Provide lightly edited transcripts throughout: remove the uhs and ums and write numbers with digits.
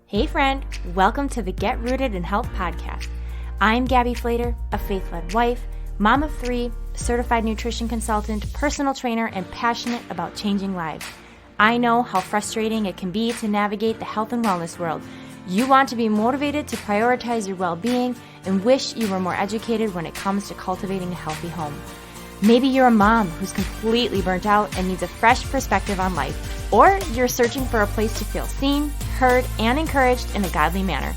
Hey friend, welcome to the Get Rooted in Health podcast. I'm Gabby Flater, a faith-led wife, mom of 3, certified nutrition consultant, personal trainer, and passionate about changing lives. I know how frustrating it can be to navigate the health and wellness world. You want to be motivated to prioritize your well-being and wish you were more educated when it comes to cultivating a healthy home. Maybe you're a mom who's completely burnt out and needs a fresh perspective on life, or you're searching for a place to feel seen, heard, and encouraged in a godly manner.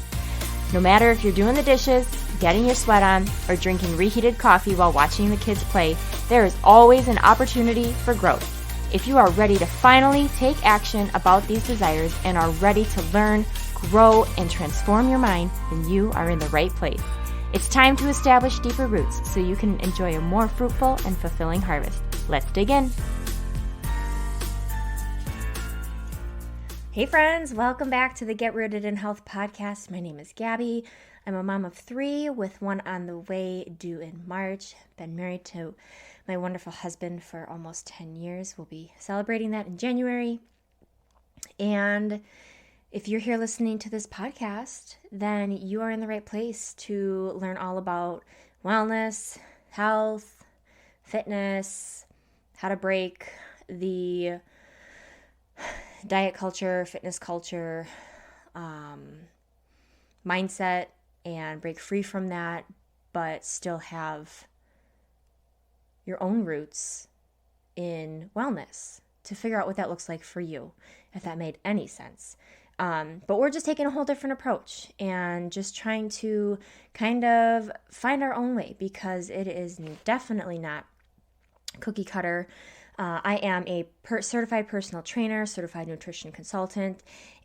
No matter if you're doing the dishes, getting your sweat on, or drinking reheated coffee while watching the kids play, there is always an opportunity for growth. If you are ready to finally take action about these desires and are ready to learn, grow, and transform your mind, then you are in the right place. It's time to establish deeper roots so you can enjoy a more fruitful and fulfilling harvest. Let's dig in. Hey friends, welcome back to the Get Rooted in Health podcast. My name is Gabby. I'm a mom of 3 with one on the way due in March. Been married to my wonderful husband for almost 10 years. We'll be celebrating that in January. And if you're here listening to this podcast, then you are in the right place to learn all about wellness, health, fitness, how to break the diet culture, fitness culture, mindset, and break free from that, but still have your own roots in wellness to figure out what that looks like for you, if that made any sense. But we're just taking a whole different approach and just trying to kind of find our own way because it is definitely not cookie cutter. I am a certified personal trainer, certified nutrition consultant,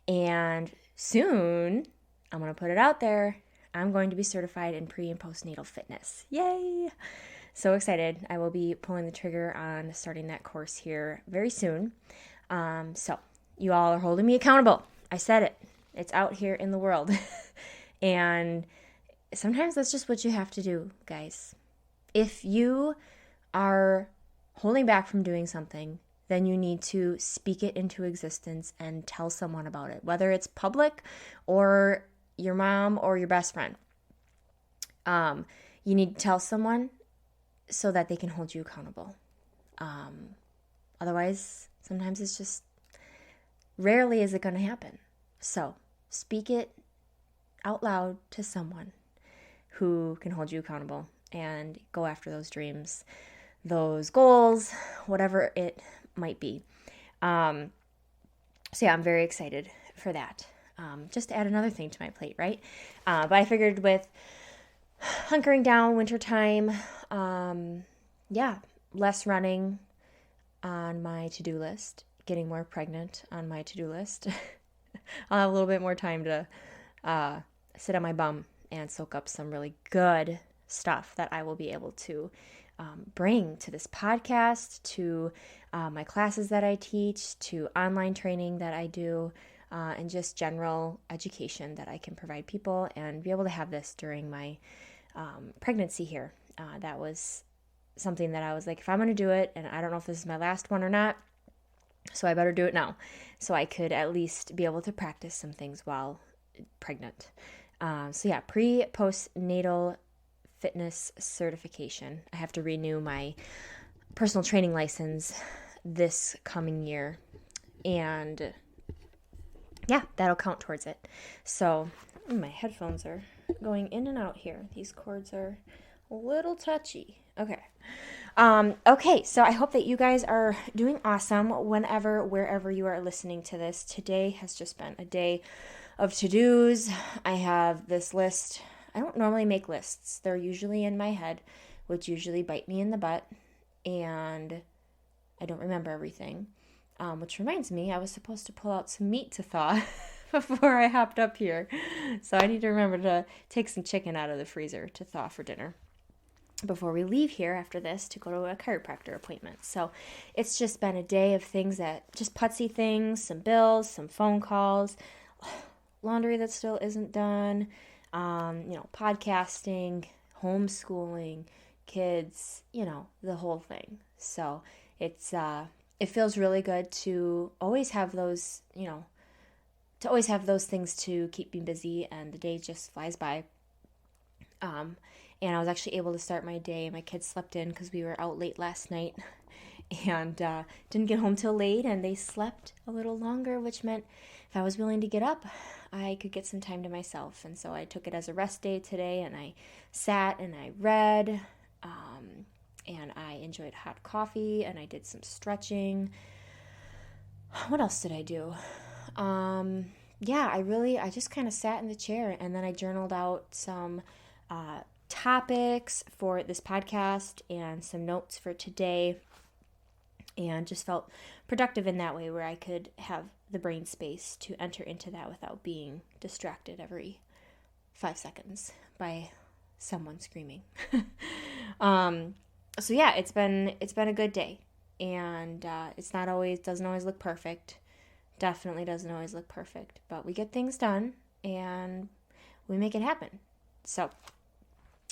and soon, I'm going to put it out there, I'm going to be certified in pre- and postnatal fitness. Yay! So excited. I will be pulling the trigger on starting that course here very soon. So you all are holding me accountable. I said it. It's out here in the world. And sometimes that's just what you have to do, guys. If you are holding back from doing something, then you need to speak it into existence and tell someone about it, whether it's public or your mom or your best friend. You need to tell someone so that they can hold you accountable. Otherwise, sometimes it's just, rarely is it going to happen. So speak it out loud to someone who can hold you accountable and go after those dreams, those goals, whatever it might be. So yeah, I'm very excited for that. Just to add another thing to my plate, right? But I figured with hunkering down wintertime, less running on my to-do list, getting more pregnant on my to-do list. I'll have a little bit more time to sit on my bum and soak up some really good stuff that I will be able to bring to this podcast, to my classes that I teach, to online training that I do, and just general education that I can provide people and be able to have this during my pregnancy here. That was something that I was like, if I'm going to do it, and I don't know if this is my last one or not, so I better do it now, so I could at least be able to practice some things while pregnant. Pre-postnatal fitness certification. I have to renew my personal training license this coming year, and yeah, that'll count towards it. So my headphones are going in and out here. These cords are a little touchy. Okay. So I hope that you guys are doing awesome wherever you are listening to this. Today has just been a day of to-dos. I have this list. I don't normally make lists. They're usually in my head, which usually bite me in the butt, and I don't remember everything. Which reminds me, I was supposed to pull out some meat to thaw before I hopped up here. So I need to remember to take some chicken out of the freezer to thaw for dinner before we leave here after this to go to a chiropractor appointment. So it's just been a day of things that, just putsy things, some bills, some phone calls, laundry that still isn't done, podcasting, homeschooling, kids, the whole thing. So it feels really good to always have those, to always have those things to keep me busy, and the day just flies by. And I was actually able to start my day. My kids slept in because we were out late last night and didn't get home till late, and they slept a little longer, which meant if I was willing to get up, I could get some time to myself. And so I took it as a rest day today, and I sat and I read, and I enjoyed hot coffee, and I did some stretching. What else did I do? I just kind of sat in the chair, and then I journaled out some topics for this podcast and some notes for today, and just felt productive in that way, where I could have the brain space to enter into that without being distracted every 5 seconds by someone screaming. It's been a good day, and doesn't always look perfect. Definitely doesn't always look perfect, but we get things done and we make it happen. So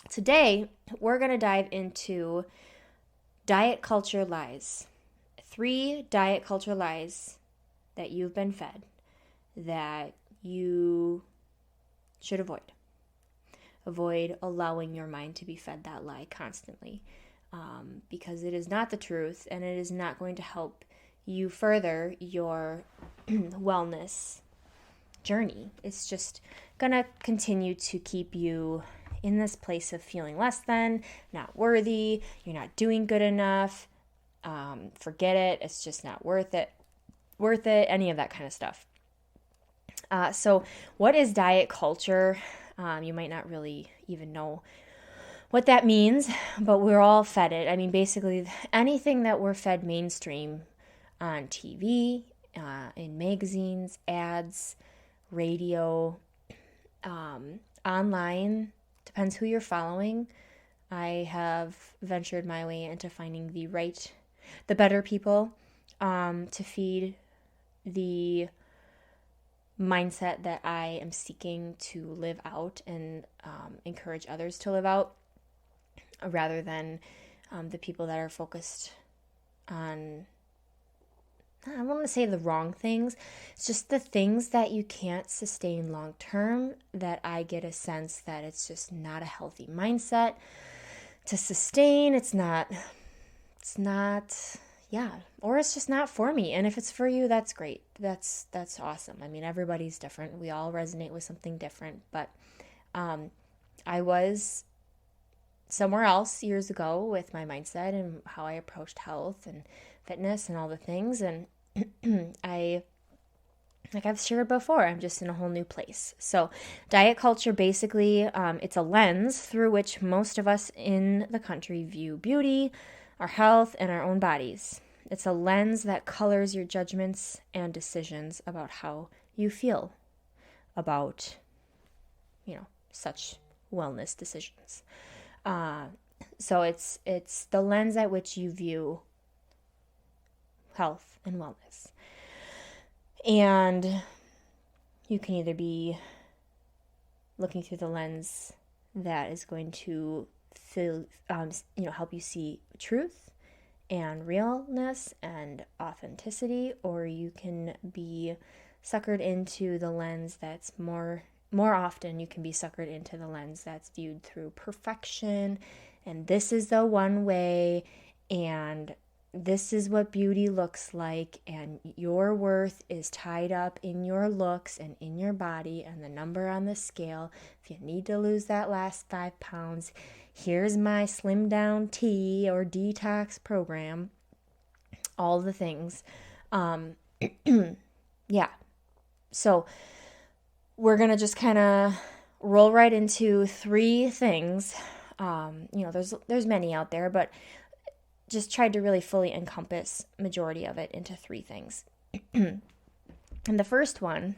today we're going to dive into diet culture lies. 3 diet culture lies that you've been fed that you should avoid. Avoid allowing your mind to be fed that lie constantly, because it is not the truth, and it is not going to help you further your wellness journey. It's just going to continue to keep you in this place of feeling less than, not worthy, you're not doing good enough, forget it, it's just not worth it, any of that kind of stuff. So what is diet culture? You might not really even know what that means, but we're all fed it. I mean, basically anything that we're fed mainstream on TV, in magazines, ads, radio, online, depends who you're following. I have ventured my way into finding the better people to feed the mindset that I am seeking to live out and encourage others to live out, rather than the people that are focused on, I don't want to say the wrong things. It's just the things that you can't sustain long term, that I get a sense that it's just not a healthy mindset to sustain. Or it's just not for me. And if it's for you, that's great. That's awesome. I mean, everybody's different. We all resonate with something different. But I was somewhere else years ago with my mindset and how I approached health and fitness and all the things. And like I've shared before, I'm just in a whole new place. So diet culture, basically, it's a lens through which most of us in the country view beauty, our health, and our own bodies. It's a lens that colors your judgments and decisions about how you feel about, such wellness decisions. So it's the lens at which you view health and wellness. And you can either be looking through the lens that is going to help you see truth and realness and authenticity, or you can be suckered into the lens that's more often you can be suckered into the lens that's viewed through perfection, and this is the one way, and this is what beauty looks like, and your worth is tied up in your looks and in your body and the number on the scale. If you need to lose that last 5 pounds, here's my slim down tea or detox program. All the things. So we're going to just kind of roll right into 3 things. There's many out there, but just tried to really fully encompass majority of it into 3 things. And the first one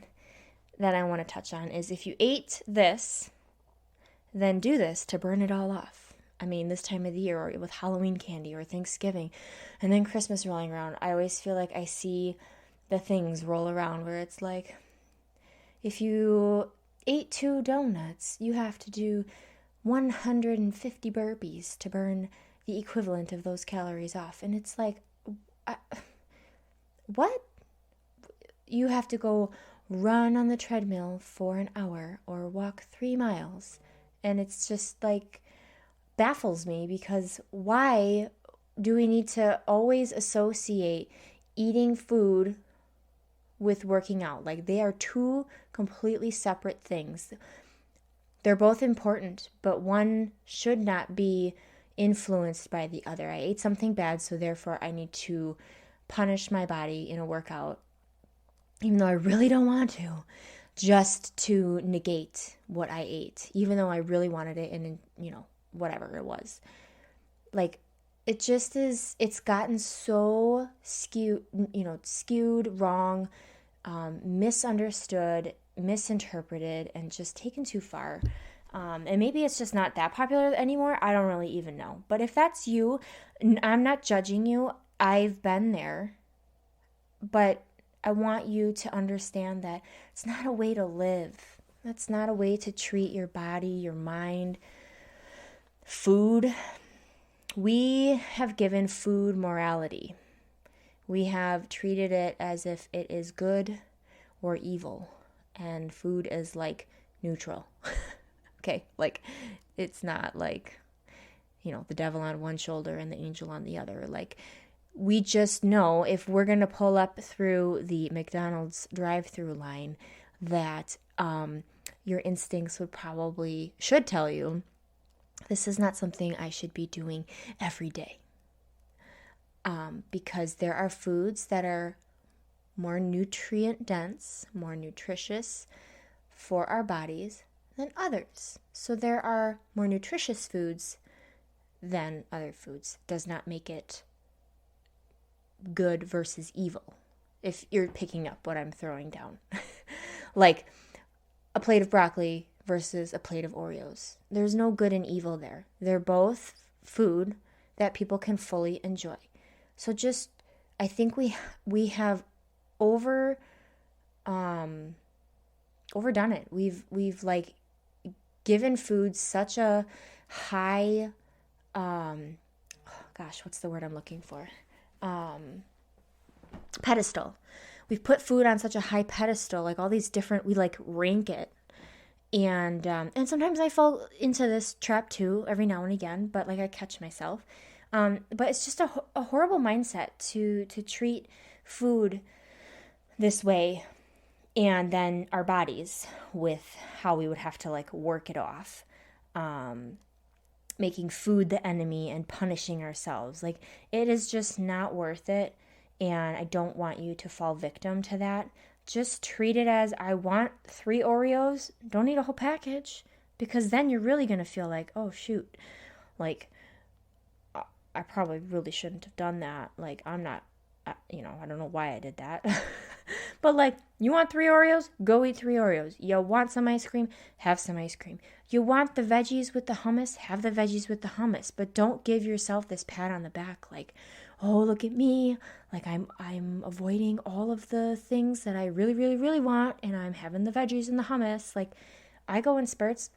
that I want to touch on is, if you ate this, then do this to burn it all off. I mean, this time of the year, or with Halloween candy or Thanksgiving, and then Christmas rolling around, I always feel like I see the things roll around where it's like, if you ate 2 donuts, you have to do 150 burpees to burn the equivalent of those calories off. And it's like, what? You have to go run on the treadmill for an hour or walk 3 miles. And it's just like baffles me, because why do we need to always associate eating food with working out? Like, they are two completely separate things. They're both important, but one should not be influenced by the other. I ate something bad, so therefore I need to punish my body in a workout, even though I really don't want to, just to negate what I ate, even though I really wanted it, and, whatever it was. Like, it just is, it's gotten so skewed, wrong, misunderstood, misinterpreted, and just taken too far. And maybe it's just not that popular anymore. I don't really even know. But if that's you, I'm not judging you. I've been there. But I want you to understand that it's not a way to live. That's not a way to treat your body, your mind. Food. We have given food morality. We have treated it as if it is good or evil. And food is like neutral. Okay, like, it's not like, the devil on one shoulder and the angel on the other. Like, we just know if we're going to pull up through the McDonald's drive-through line that your instincts should tell you, this is not something I should be doing every day. Because there are foods that are more nutrient dense, more nutritious for our bodies than others. So there are more nutritious foods than other foods. Does not make it good versus evil, if you're picking up what I'm throwing down. Like a plate of broccoli versus a plate of Oreos. There's no good and evil there. They're both food that people can fully enjoy. So I think we have overdone it. We've like given food such a high, what's the word I'm looking for? Pedestal. We've put food on such a high pedestal, like all these different, we like rank it. And sometimes I fall into this trap too, every now and again, but like I catch myself. But it's just a horrible mindset to treat food this way, and then our bodies with how we would have to like work it off, making food the enemy and punishing ourselves. Like, it is just not worth it, and I don't want you to fall victim to that. Just treat it as, I want 3 Oreos, don't eat a whole package, because then you're really going to feel like, oh shoot, like, I probably really shouldn't have done that. Like, I'm not, I don't know why I did that. But like, you want 3 Oreos? Go eat 3 Oreos. You want some ice cream? Have some ice cream. You want the veggies with the hummus? Have the veggies with the hummus. But don't give yourself this pat on the back like, oh, look at me. Like, I'm avoiding all of the things that I really, really, really want, and I'm having the veggies and the hummus. Like, I go in spurts.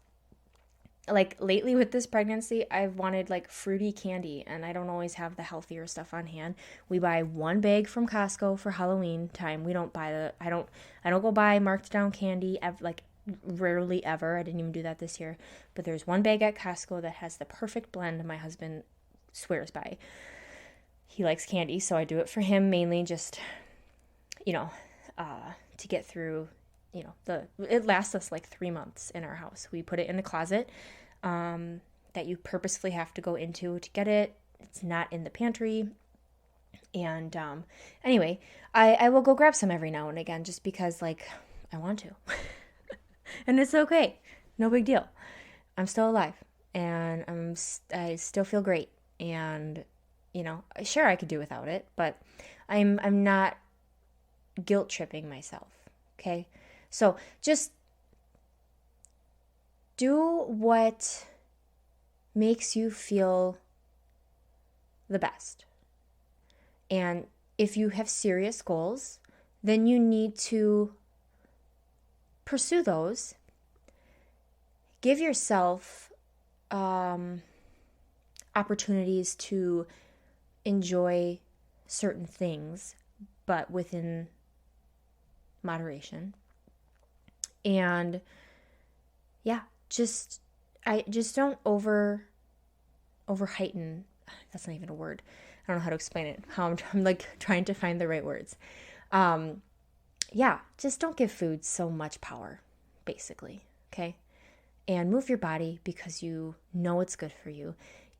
Like, lately with this pregnancy, I've wanted like fruity candy, and I don't always have the healthier stuff on hand. We buy 1 bag from Costco for Halloween time. We don't buy I don't go buy marked down candy, like rarely ever. I didn't even do that this year. But there's 1 bag at Costco that has the perfect blend my husband swears by. He likes candy, so I do it for him mainly, just, to get through, it lasts us like 3 months in our house. We put it in the closet that you purposefully have to go into to get it. It's not in the pantry. And anyway, I will go grab some every now and again just because, like, I want to. And it's okay. No big deal. I'm still alive, and I still feel great. And, sure, I could do without it, but I'm not guilt tripping myself. Okay. So just do what makes you feel the best. And if you have serious goals, then you need to pursue those. Give yourself opportunities to enjoy certain things, but within moderation. And yeah, I just don't over heighten. That's not even a word. I don't know how to explain it. I'm like trying to find the right words. Yeah, just don't give food so much power, basically. Okay. And move your body because you know it's good for you.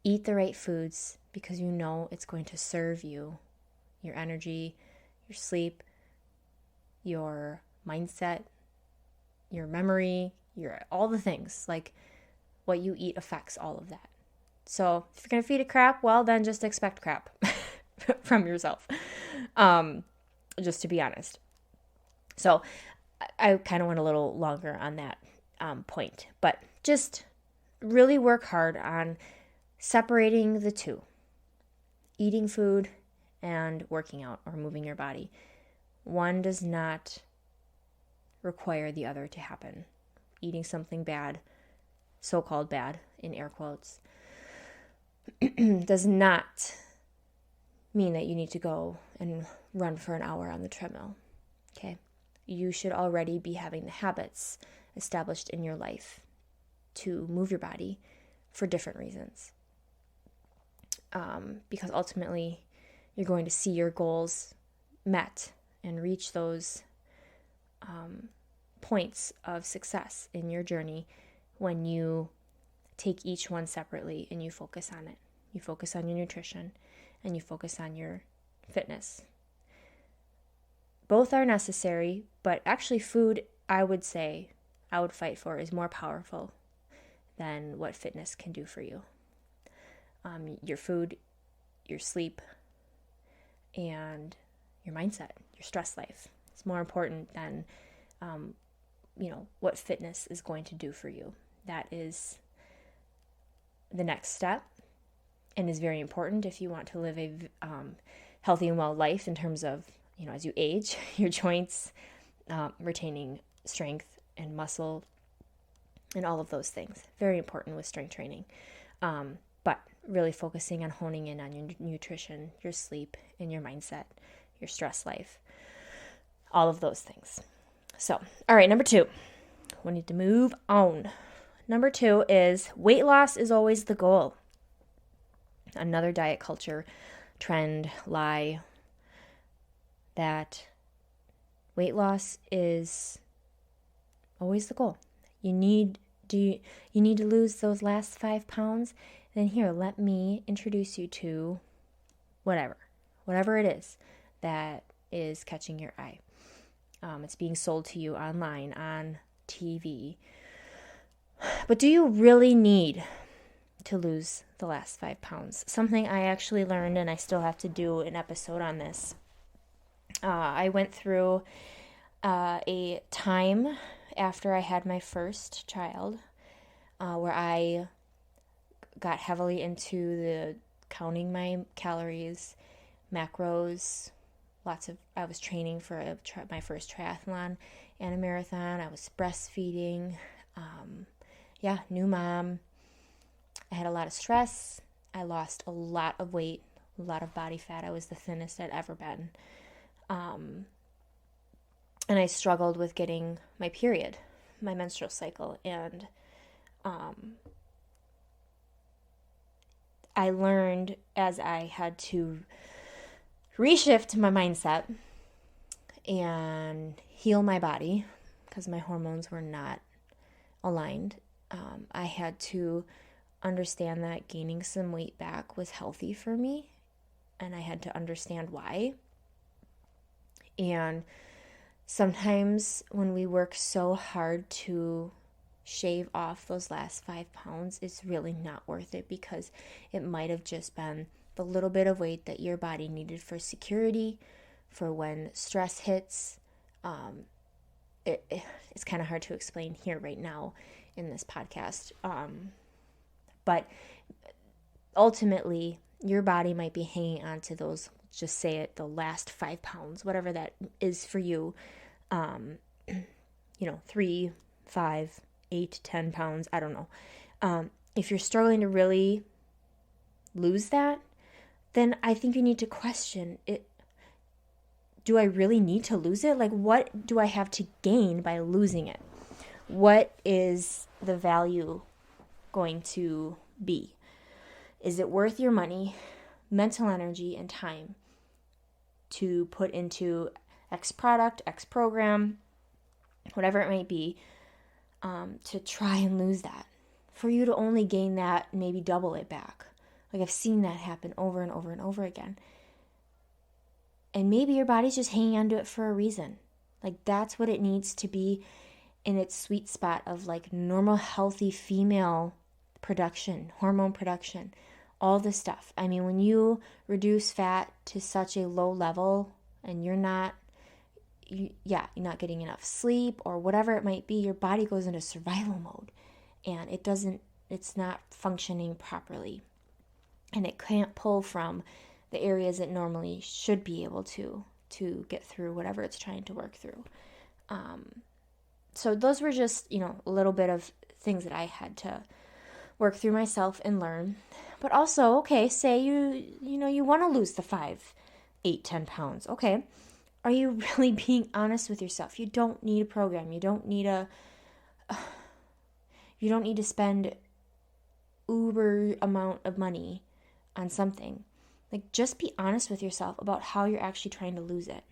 Eat the right foods because you know it's going to serve you, your energy, your sleep, your mindset, your memory, your all the things. Like what you eat affects all of that. So if you're going to feed it crap, well, then just expect crap from yourself. Just to be honest. So I kind of went a little longer on that point, but just really work hard on separating the two, eating food and working out or moving your body. One does not require the other to happen. Eating something bad, so-called bad in air quotes, does not mean that you need to go and run for an hour on the treadmill. Okay? You should already be having the habits established in your life to move your body for different reasons. Because ultimately, you're going to see your goals met and reach those points of success in your journey when you take each one separately and you focus on it. You focus on your nutrition and you focus on your fitness. Both are necessary, but actually food, I would say, I would fight for is more powerful than what fitness can do for you. Your food, your sleep, and your mindset, your stress life. It's more important than, what fitness is going to do for you. That is the next step and is very important if you want to live a healthy and well life in terms of, as you age, your joints, retaining strength and muscle and all of those things. Very important with strength training. But really focusing on honing in on your nutrition, your sleep, and your mindset, your stress life, all of those things. So, all right, number 2, we need to move on. Number 2 is weight loss is always the goal. Another diet culture trend, lie, that weight loss is always the goal. You need to lose those last 5 pounds? Then here, let me introduce you to whatever it is that is catching your eye. It's being sold to you online, on TV. But do you really need to lose the last 5 pounds? Something I actually learned, and I still have to do an episode on this. I went through a time after I had my first child where I got heavily into the counting my calories, macros, I was training for my first triathlon and a marathon. I was breastfeeding, new mom. I had a lot of stress. I lost a lot of weight, a lot of body fat. I was the thinnest I'd ever been. And I struggled with getting my period, my menstrual cycle. And I learned as I had to reshift my mindset and heal my body because my hormones were not aligned. I had to understand that gaining some weight back was healthy for me, and I had to understand why. And sometimes when we work so hard to shave off those last 5 pounds, it's really not worth it because it might have just been the little bit of weight that your body needed for security, for when stress hits. It's kind of hard to explain here right now in this podcast. But ultimately, your body might be hanging on to those, just say it, the last 5 pounds, whatever that is for you. 3, 5, 8, 10 pounds, I don't know. If you're struggling to really lose that, then I think you need to question it. Do I really need to lose it? Like, what do I have to gain by losing it? What is the value going to be? Is it worth your money, mental energy, and time to put into X product, X program, whatever it might be, to try and lose that? For you to only gain that, maybe double it back. Like I've seen that happen over and over and over again. And maybe your body's just hanging on to it for a reason. Like that's what it needs to be in its sweet spot of like normal, healthy female production, hormone production, all this stuff. I mean, when you reduce fat to such a low level and you're not getting enough sleep or whatever it might be, your body goes into survival mode and it's not functioning properly. And it can't pull from the areas it normally should be able to get through whatever it's trying to work through. So those were just, a little bit of things that I had to work through myself and learn. But also, okay, say you want to lose the 5, 8, 10 pounds. Okay. Are you really being honest with yourself? You don't need a program. You don't need to spend uber amount of money on something. Like, just be honest with yourself about how you're actually trying to lose it.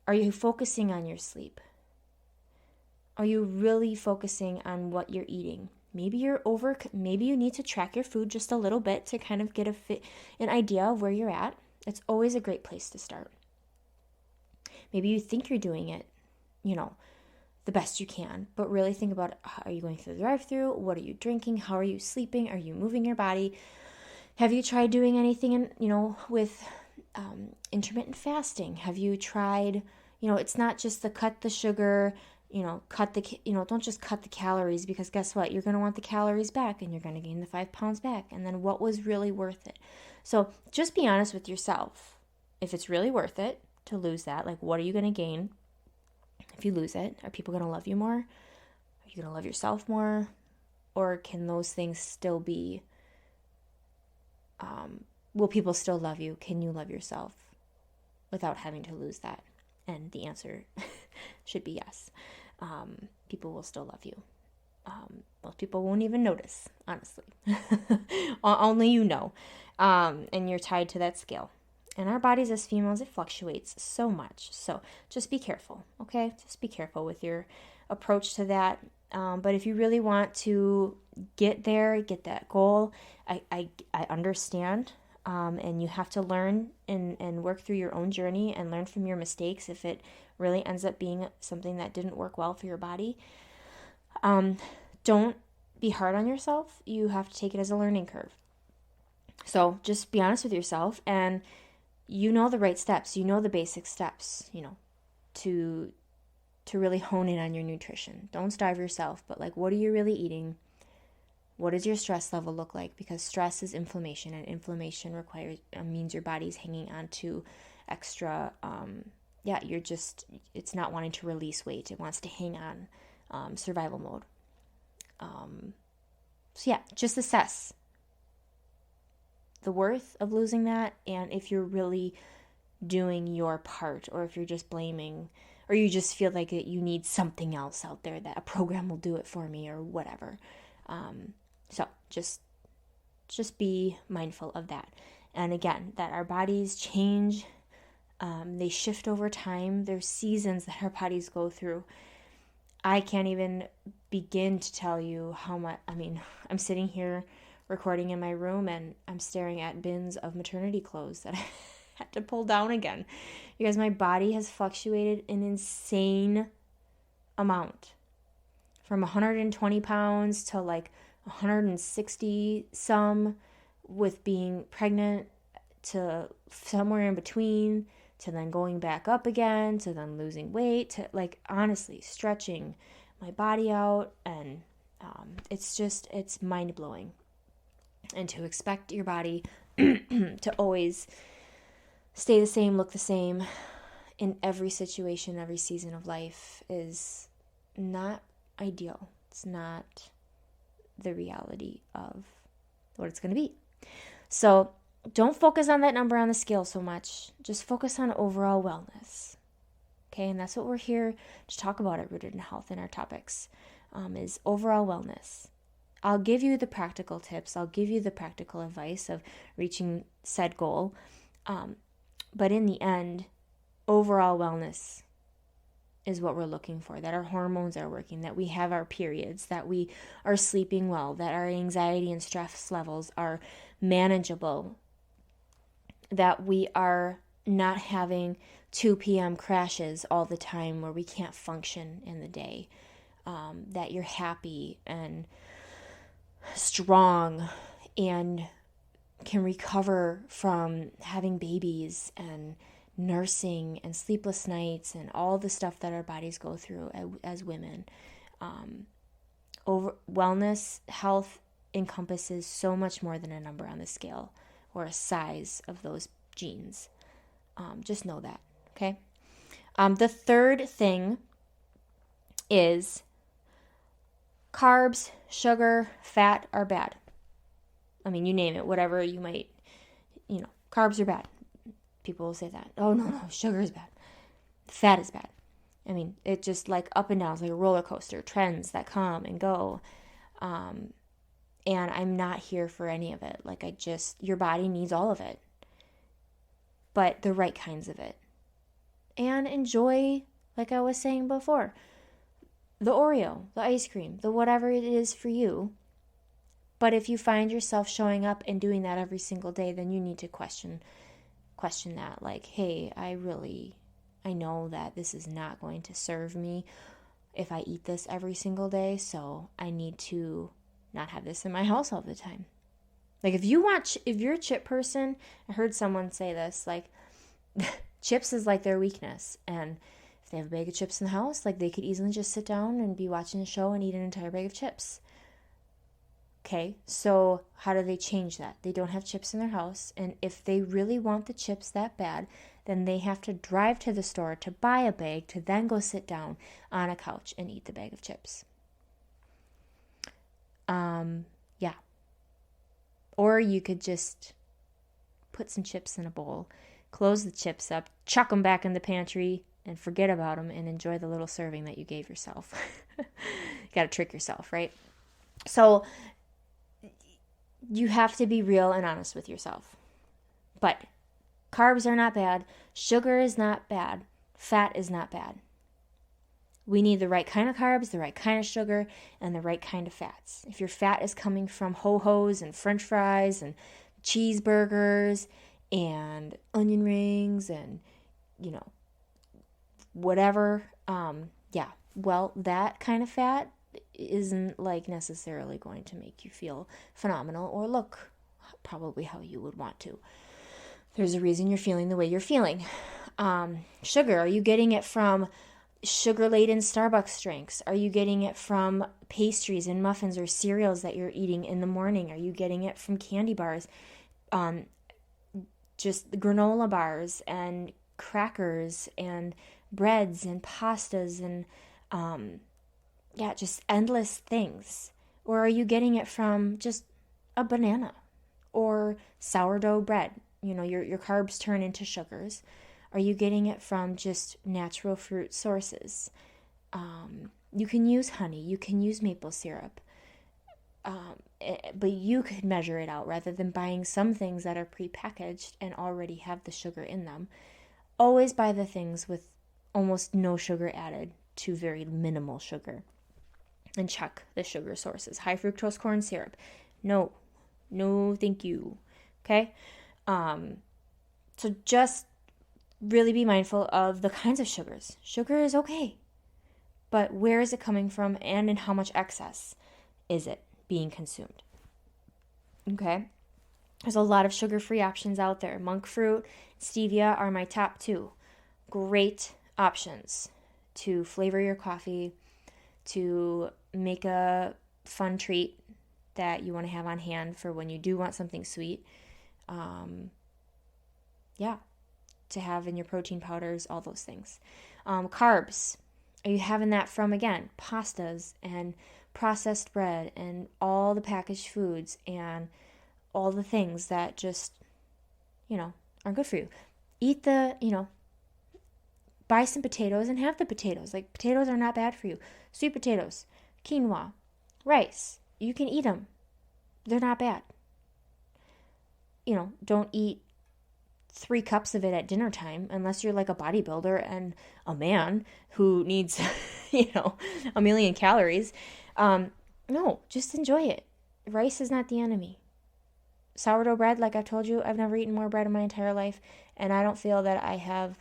Are you focusing on your sleep? Are you really focusing on what you're eating? Maybe you need to track your food just a little bit to kind of get an idea of where you're at. It's always a great place to start. Maybe you think you're doing it, the best you can, but really think about, are you going through the drive-thru? What are you drinking? How are you sleeping? Are you moving your body? Have you tried doing anything, with intermittent fasting? Have you tried, it's not just cut the sugar, don't just cut the calories, because guess what? You're going to want the calories back and you're going to gain the 5 pounds back. And then what was really worth it? So just be honest with yourself. If it's really worth it to lose that, like what are you going to gain if you lose it? Are people going to love you more? Are you going to love yourself more? Or can those things still be, will people still love you? Can you love yourself without having to lose that? And the answer should be yes. People will still love you. Most people won't even notice, honestly. Only you know. And you're tied to that scale. And our bodies as females, it fluctuates so much. So just be careful, okay? Just be careful with your approach to that. But if you really want to get there, get that goal, I understand. And you have to learn and work through your own journey and learn from your mistakes if it really ends up being something that didn't work well for your body. Don't be hard on yourself. You have to take it as a learning curve. So just be honest with yourself, and the right steps, the basic steps, to really hone in on your nutrition. Don't starve yourself, but what are you really eating? What does your stress level look like? Because stress is inflammation, and inflammation means your body's hanging on to extra, it's not wanting to release weight. It wants to hang on, survival mode. Just assess the worth of losing that, and if you're really doing your part, or if you're just blaming, or you just feel like you need something else out there, that a program will do it for me or whatever. So just be mindful of that. And again, that our bodies change, they shift over time. There's seasons that our bodies go through. I can't even begin to tell you how much. I'm sitting here recording in my room and I'm staring at bins of maternity clothes that I had to pull down again. You guys, my body has fluctuated an insane amount, from 120 pounds to 160 some, with being pregnant, to somewhere in between, to then going back up again, to then losing weight, to honestly stretching my body out. And it's mind-blowing. And to expect your body to always stay the same, look the same in every situation, every season of life is not ideal. It's not the reality of what it's going to be. So don't focus on that number on the scale so much. Just focus on overall wellness. Okay, and that's what we're here to talk about at Rooted in Health in our topics, is overall wellness. I'll give you the practical tips. I'll give you the practical advice of reaching said goal. But in the end, overall wellness is what we're looking for, that our hormones are working, that we have our periods, that we are sleeping well, that our anxiety and stress levels are manageable, that we are not having 2 p.m. crashes all the time where we can't function in the day, that you're happy and strong and can recover from having babies and nursing and sleepless nights and all the stuff that our bodies go through as women. Wellness, health encompasses so much more than a number on the scale or a size of those genes. Just know that, okay? The third thing is carbs, sugar, fat are bad. I mean, you name it, whatever you might, carbs are bad. People will say that. Oh, no, sugar is bad. Fat is bad. I mean, it just like up and down. It's like a roller coaster. Trends that come and go. And I'm not here for any of it. Like your body needs all of it. But the right kinds of it. And enjoy, like I was saying before, the Oreo, the ice cream, the whatever it is for you. But if you find yourself showing up and doing that every single day, then you need to question that. Like, hey, I know that this is not going to serve me if I eat this every single day, so I need to not have this in my house all the time. Like, if you're a chip person, I heard someone say this, like, chips is like their weakness, and if they have a bag of chips in the house, like, they could easily just sit down and be watching a show and eat an entire bag of chips. Okay, so how do they change that? They don't have chips in their house, and if they really want the chips that bad, then they have to drive to the store to buy a bag to then go sit down on a couch and eat the bag of chips. Yeah. Or you could just put some chips in a bowl, close the chips up, chuck them back in the pantry, and forget about them and enjoy the little serving that you gave yourself. You got to trick yourself, right? So you have to be real and honest with yourself. But carbs are not bad. Sugar is not bad. Fat is not bad. We need the right kind of carbs, the right kind of sugar, and the right kind of fats. If your fat is coming from ho-hos and french fries and cheeseburgers and onion rings and, whatever, well, that kind of fat isn't like necessarily going to make you feel phenomenal or look probably how you would want to. There's a reason you're feeling the way you're feeling. Sugar, are you getting it from sugar-laden Starbucks drinks? Are you getting it from pastries and muffins or cereals that you're eating in the morning? Are you getting it from candy bars? Just the granola bars and crackers and breads and pastas and just endless things? Or are you getting it from just a banana or sourdough bread? Your carbs turn into sugars. Are you getting it from just natural fruit sources? You can use honey. You can use maple syrup. But you could measure it out rather than buying some things that are prepackaged and already have the sugar in them. Always buy the things with almost no sugar added to very minimal sugar. And check the sugar sources. High fructose corn syrup. No, thank you. Okay? So just really be mindful of the kinds of sugars. Sugar is okay, but where is it coming from and in how much excess is it being consumed? Okay? There's a lot of sugar-free options out there. Monk fruit, stevia are my top 2. Great options to flavor your coffee, to make a fun treat that you want to have on hand for when you do want something sweet. To have in your protein powders, all those things. Carbs, are you having that from, again, pastas and processed bread and all the packaged foods and all the things that just, aren't good for you? Eat the, buy some potatoes and have the potatoes. Like, potatoes are not bad for you. Sweet potatoes, quinoa, rice. You can eat them. They're not bad. Don't eat 3 cups of it at dinner time unless you're like a bodybuilder and a man who needs, a million calories. No, just enjoy it. Rice is not the enemy. Sourdough bread, like I've told you, I've never eaten more bread in my entire life, and I don't feel that I have,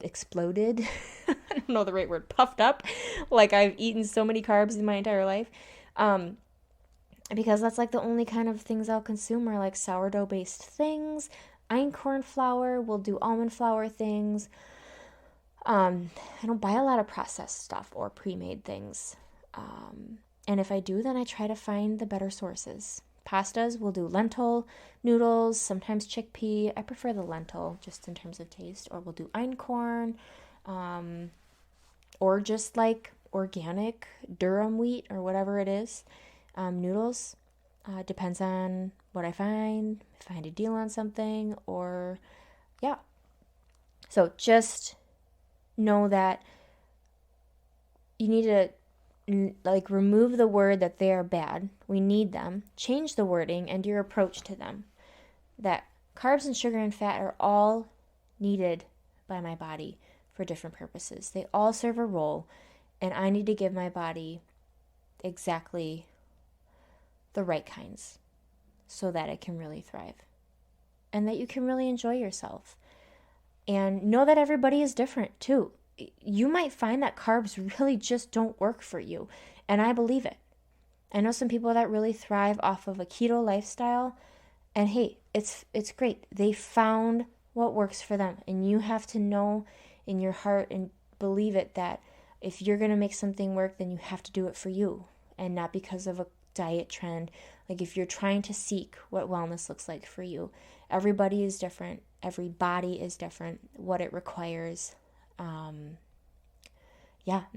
exploded. I don't know the right word, puffed up, like I've eaten so many carbs in my entire life. Because that's like the only kind of things I'll consume are like sourdough based things. Einkorn flour, we'll do almond flour things. I don't buy a lot of processed stuff or pre-made things. And if I do, then I try to find the better sources. Pastas, we'll do lentil, noodles, sometimes chickpea. I prefer the lentil just in terms of taste. Or we'll do einkorn, or just like organic durum wheat or whatever it is. Noodles, depends on what I find, if I find a deal on something, or yeah. So just know that you need to remove the word that they are bad. We need them. Change the wording and your approach to them. That carbs and sugar and fat are all needed by my body for different purposes. They all serve a role, and I need to give my body exactly the right kinds so that it can really thrive and that you can really enjoy yourself. And know that everybody is different too. You might find that carbs really just don't work for you, and I believe it. I know some people that really thrive off of a keto lifestyle, and hey, it's great. They found what works for them, and you have to know in your heart and believe it that if you're going to make something work, then you have to do it for you and not because of a diet trend. Like, if you're trying to seek what wellness looks like for you, everybody is different. Every body is different, what it requires. And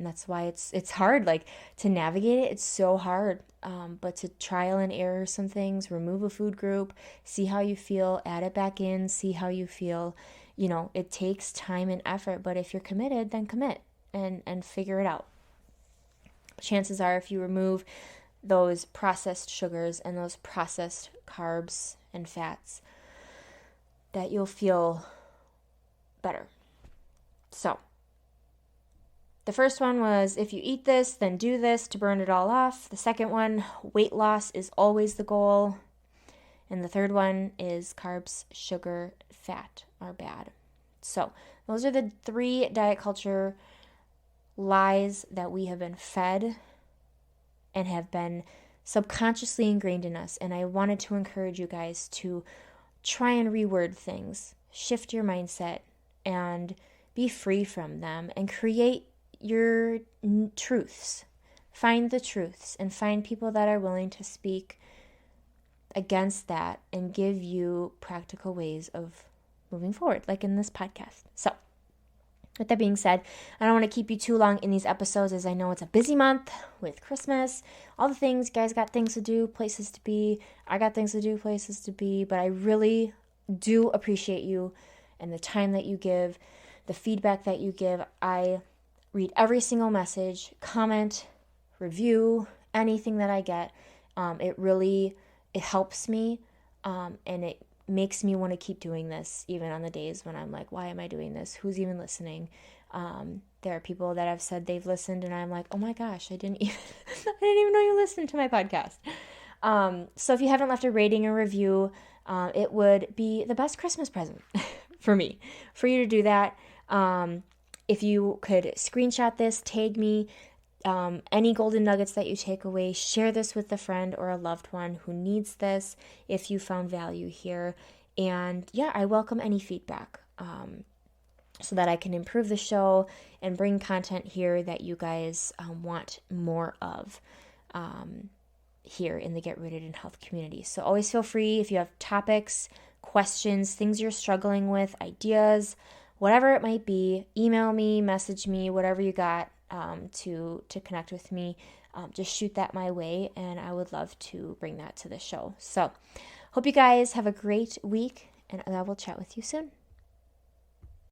that's why it's hard, like, to navigate it. It's so hard. But to trial and error some things, remove a food group, see how you feel, add it back in, see how you feel. It takes time and effort, but if you're committed, then commit and figure it out. Chances are, if you remove those processed sugars and those processed carbs and fats, that you'll feel better. So, the first one was, if you eat this, then do this to burn it all off. The second one, weight loss is always the goal. And the third one is carbs, sugar, fat are bad. So, those are the 3 diet culture lies that we have been fed and have been subconsciously ingrained in us. And I wanted to encourage you guys to try and reword things, shift your mindset, and be free from them and create your truths. Find the truths and find people that are willing to speak against that and give you practical ways of moving forward, like in this podcast. So, with that being said, I don't want to keep you too long in these episodes, as I know it's a busy month with Christmas, all the things. You guys got things to do, places to be. I got things to do, places to be. But I really do appreciate you and the time that you give, the feedback that you give. I read every single message, comment, review, anything that I get. It helps me, and it makes me want to keep doing this, even on the days when I'm like, why am I doing this? Who's even listening? There are people that have said they've listened, and I'm like, oh my gosh, I didn't even know you listened to my podcast. So if you haven't left a rating or review, it would be the best Christmas present for me, for you to do that. If you could screenshot this, tag me, any golden nuggets that you take away, share this with a friend or a loved one who needs this if you found value here. And yeah, I welcome any feedback so that I can improve the show and bring content here that you guys want more of here in the Get Rooted in Health community. So always feel free, if you have topics, questions, things you're struggling with, ideas, whatever it might be, email me, message me, whatever you got. To connect with me, just shoot that my way, and I would love to bring that to the show. So, hope you guys have a great week, and I will chat with you soon.